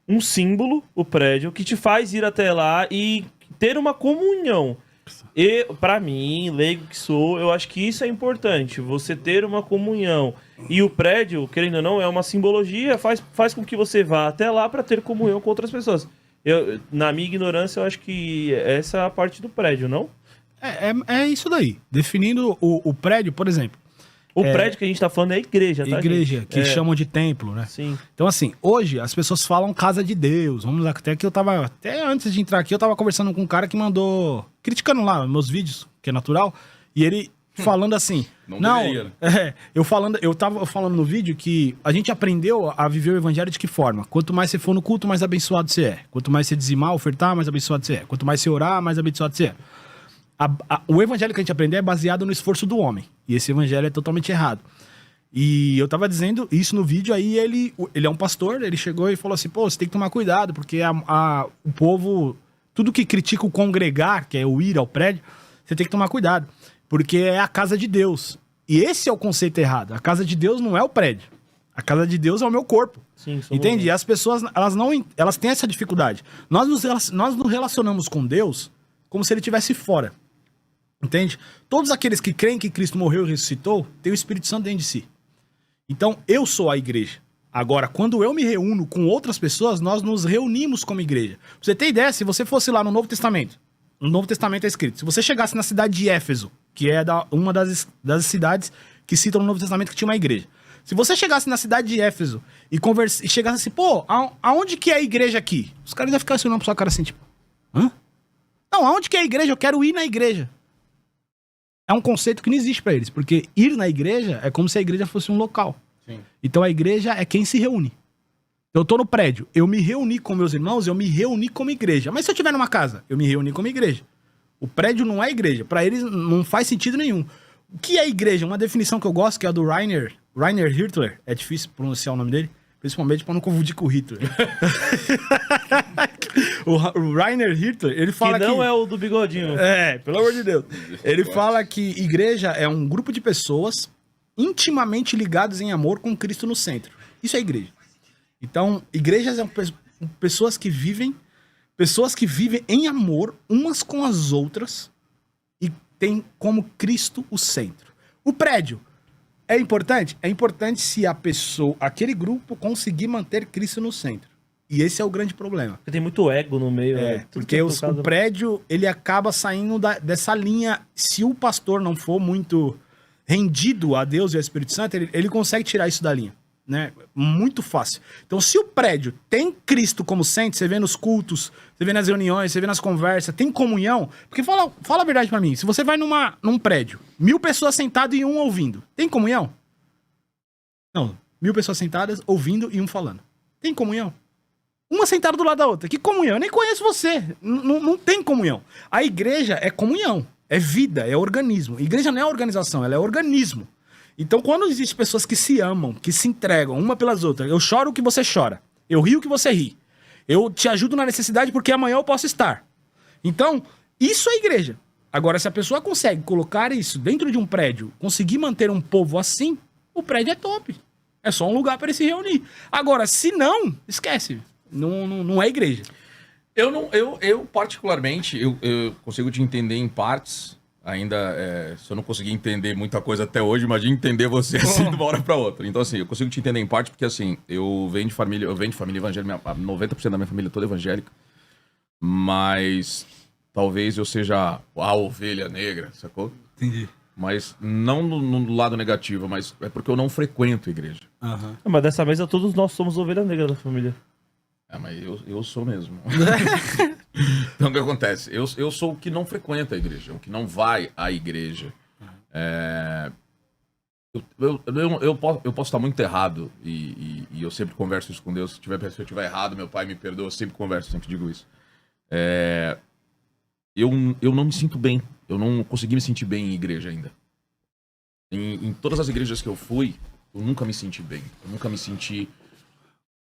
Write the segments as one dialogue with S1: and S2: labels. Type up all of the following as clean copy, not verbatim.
S1: um símbolo, o prédio, que te faz ir até lá e ter uma comunhão. E, pra mim, leigo que sou, eu acho que isso é importante, você ter uma comunhão. E o prédio, querendo ou não, é uma simbologia, faz com que você vá até lá para ter comunhão com outras pessoas. Na minha ignorância, eu acho que essa é a parte do prédio, não?
S2: É isso daí. Definindo o prédio, por exemplo.
S1: O prédio que a gente tá falando é a igreja, tá,
S2: Igreja,
S1: gente?
S2: que chamam de templo, né?
S1: Sim.
S2: Então, assim, hoje as pessoas falam casa de Deus. Vamos lá, até antes de entrar aqui, eu tava conversando com um cara que mandou, criticando lá meus vídeos, que é natural, e ele falando assim,
S3: Deveria, né?
S2: eu tava falando no vídeo que a gente aprendeu a viver o evangelho de que forma? Quanto mais você for no culto, mais abençoado você é. Quanto mais você dizimar, ofertar, mais abençoado você é. Quanto mais você orar, mais abençoado você é. O evangelho que a gente aprende é baseado no esforço do homem. E esse evangelho é totalmente errado. E eu tava dizendo isso no vídeo, aí ele é um pastor, ele chegou e falou assim, pô, você tem que tomar cuidado, porque o povo, tudo que critica o congregar, que é o ir ao prédio, você tem que tomar cuidado, porque é a casa de Deus. E esse é o conceito errado. A casa de Deus não é o prédio. A casa de Deus é o meu corpo.
S1: Sim,
S2: entende? E as pessoas, elas têm essa dificuldade. Nós nos relacionamos com Deus como se ele estivesse fora. Entende? Todos aqueles que creem que Cristo morreu e ressuscitou, têm o Espírito Santo dentro de si. Então, eu sou a igreja. Agora, quando eu me reúno com outras pessoas, nós nos reunimos como igreja. Pra você ter ideia, se você fosse lá no Novo Testamento, no Novo Testamento é escrito, se você chegasse na cidade de Éfeso, que é uma das cidades que citam no Novo Testamento que tinha uma igreja. Se você chegasse na cidade de Éfeso e chegasse assim, pô, aonde que é a igreja aqui? Os caras iam ficar assim olhando pra sua cara assim, tipo, hã? Não, aonde que é a igreja? Eu quero ir na igreja. É um conceito que não existe pra eles, porque ir na igreja é como se a igreja fosse um local.
S3: Sim.
S2: Então a igreja é quem se reúne. Eu tô no prédio, eu me reuni com meus irmãos, eu me reuni como igreja. Mas se eu estiver numa casa, eu me reuni como igreja. O prédio não é igreja, pra eles não faz sentido nenhum. O que é igreja? Uma definição que eu gosto, que é a do Rainer Hitler, é difícil pronunciar o nome dele, principalmente pra não confundir com o Hitler. O Rainer Hitler, ele fala que...
S1: não é o do bigodinho.
S2: Pelo amor de Deus. Ele fala que igreja é um grupo de pessoas intimamente ligados em amor com Cristo no centro. Isso é igreja. Então, igrejas são pessoas que vivem em amor umas com as outras e tem como Cristo o centro. O prédio é importante? É importante se aquele grupo conseguir manter Cristo no centro. E esse é o grande problema.
S1: Porque tem muito ego no meio.
S2: Porque o prédio, ele acaba saindo dessa linha. Se o pastor não for muito rendido a Deus e ao Espírito Santo, ele consegue tirar isso da linha, né? Muito fácil. Então, se o prédio tem Cristo como centro, você vê nos cultos, você vê nas reuniões, você vê nas conversas, tem comunhão. Porque fala a verdade pra mim, se você vai num prédio, 1000 pessoas sentadas e um ouvindo, tem comunhão? Não, 1000 pessoas sentadas, ouvindo e um falando. Tem comunhão? Uma sentada do lado da outra. Que comunhão? Eu nem conheço você. Não tem comunhão. A igreja é comunhão. É vida, é organismo. A igreja não é organização, ela é organismo. Então, quando existem pessoas que se amam, que se entregam uma pelas outras, eu choro o que você chora. Eu rio o que você ri. Eu te ajudo na necessidade porque amanhã eu posso estar. Então, isso é igreja. Agora, se a pessoa consegue colocar isso dentro de um prédio, conseguir manter um povo assim, o prédio é top. É só um lugar para ele se reunir. Agora, se não, esquece. Não é igreja.
S3: Eu particularmente, eu consigo te entender em partes. Ainda, se eu não conseguir entender muita coisa até hoje, imagina entender você assim de uma hora pra outra. Então, assim, eu consigo te entender em parte porque, assim, eu venho de família evangélica, 90% da minha família é toda evangélica. Mas talvez eu seja a ovelha negra, sacou?
S2: Entendi.
S3: Mas não no lado negativo, mas é porque eu não frequento a igreja.
S2: Uhum.
S1: Mas dessa vez todos nós somos ovelha negra da família.
S3: Mas eu sou mesmo. Então, o que acontece? Eu sou o que não frequenta a igreja, o que não vai à igreja. Eu posso estar muito errado e eu sempre converso isso com Deus. Se eu estiver errado, meu pai me perdoa, eu sempre converso, sempre digo isso. Eu não me sinto bem. Eu não consegui me sentir bem em igreja ainda. Em todas as igrejas que eu fui, eu nunca me senti bem. Eu nunca me senti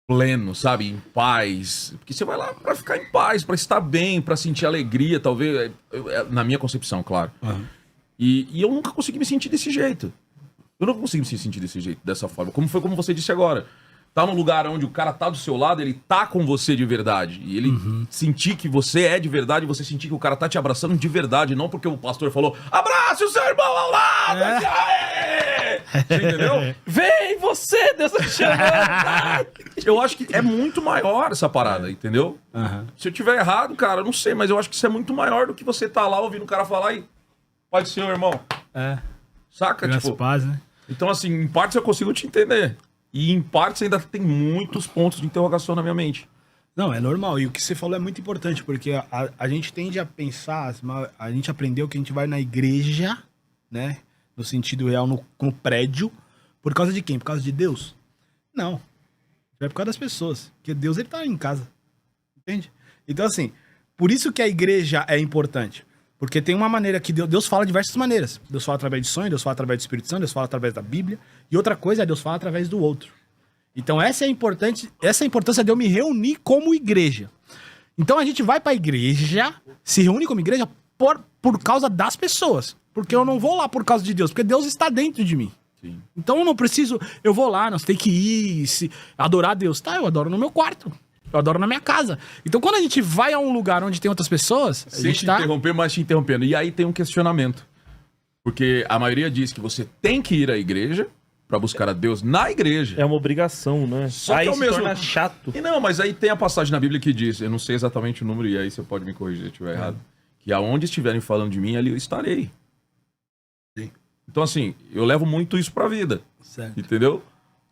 S3: pleno, sabe? Em paz. Porque você vai lá pra ficar em paz, pra estar bem, pra sentir alegria, talvez. Na minha concepção, claro.
S2: Uhum.
S3: E eu nunca consegui me sentir desse jeito. Eu nunca consegui me sentir desse jeito, dessa forma. Como você disse agora. tá num lugar onde o cara tá do seu lado, ele tá com você de verdade. E ele sentir que você é de verdade, você sentir que o cara tá te abraçando de verdade, não porque o pastor falou, abrace o seu irmão ao lado! Aê! Você entendeu?
S1: Vem você, Deus tá te chamando.
S3: Eu acho que é muito maior essa parada, entendeu?
S2: Aham.
S3: Se eu tiver errado, cara, eu não sei, mas eu acho que isso é muito maior do que você tá lá ouvindo o cara falar e pode ser, irmão.
S2: É.
S3: Saca?
S2: Graças
S3: Tipo,
S2: paz, né?
S3: então, assim, em partes eu consigo te entender. E em partes ainda tem muitos pontos de interrogação na minha mente.
S2: Não, é normal. E o que você falou é muito importante, porque a gente tende a pensar, a gente aprendeu que a gente vai na igreja, né? No sentido real, no prédio, por causa de quem? Por causa de Deus? Não. É por causa das pessoas. Porque Deus, ele tá em casa. Entende? Então, assim, por isso que a igreja é importante. Porque tem uma maneira que Deus fala de diversas maneiras. Deus fala através de sonho, Deus fala através do Espírito Santo, Deus fala através da Bíblia. E outra coisa é Deus fala através do outro. Então essa é a importância de eu me reunir como igreja. Então a gente vai pra igreja, se reúne como igreja por causa das pessoas. Porque eu não vou lá por causa de Deus, porque Deus está dentro de mim.
S3: Sim.
S2: Então eu não preciso, eu vou lá, nós tem que ir, adorar Deus. Tá, eu adoro no meu quarto. Eu adoro na minha casa. Então, quando a gente vai a um lugar onde tem outras pessoas, a
S3: Sem
S2: gente
S3: te
S2: tá...
S3: interromper, mas te interrompendo. E aí tem um questionamento. Porque a maioria diz que você tem que ir à igreja pra buscar a Deus na igreja.
S1: É uma obrigação, né?
S3: Só que
S1: Aí
S3: ao
S1: se
S3: mesmo-
S1: torna chato.
S3: E não, mas aí tem a passagem na Bíblia que diz, eu não sei exatamente o número, e aí você pode me corrigir se eu estiver errado, que aonde estiverem falando de mim, ali eu estarei.
S2: Sim.
S3: Então, assim, eu levo muito isso pra vida,
S2: Certo.
S3: entendeu?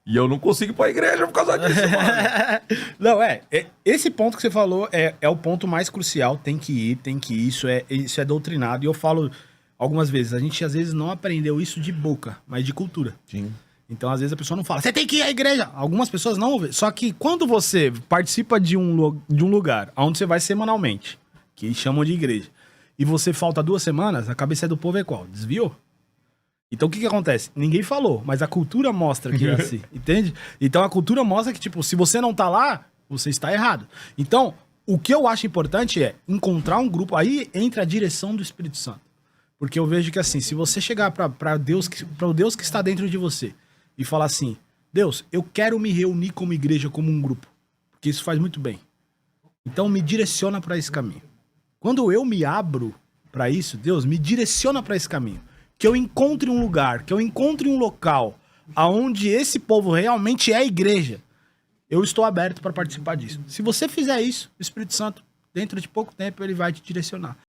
S3: E eu não consigo ir pra igreja por causa disso, mano.
S2: Não, esse ponto que você falou é o ponto mais crucial. Tem que ir, isso é doutrinado. E eu falo algumas vezes, a gente às vezes não aprendeu isso de boca, mas de cultura.
S3: Sim.
S2: Então, às vezes, a pessoa não fala, você tem que ir à igreja. Algumas pessoas não ouvem. Só que quando você participa de um lugar onde você vai semanalmente, que chamam de igreja, e você falta 2 semanas, a cabeça do povo é qual? Desviou. Então, o que acontece? Ninguém falou, mas a cultura mostra que é assim, entende? Então, a cultura mostra que, tipo, se você não tá lá, você está errado. Então, o que eu acho importante é encontrar um grupo, aí entra a direção do Espírito Santo. Porque eu vejo que, assim, se você chegar para o Deus que está dentro de você e falar assim, Deus, eu quero me reunir como igreja, como um grupo, porque isso faz muito bem. Então, me direciona para esse caminho. Quando eu me abro para isso, Deus, me direciona para esse caminho. Que eu encontre um lugar, que eu encontre um local aonde esse povo realmente é a igreja. Eu estou aberto para participar disso. Se você fizer isso, o Espírito Santo, dentro de pouco tempo, ele vai te direcionar.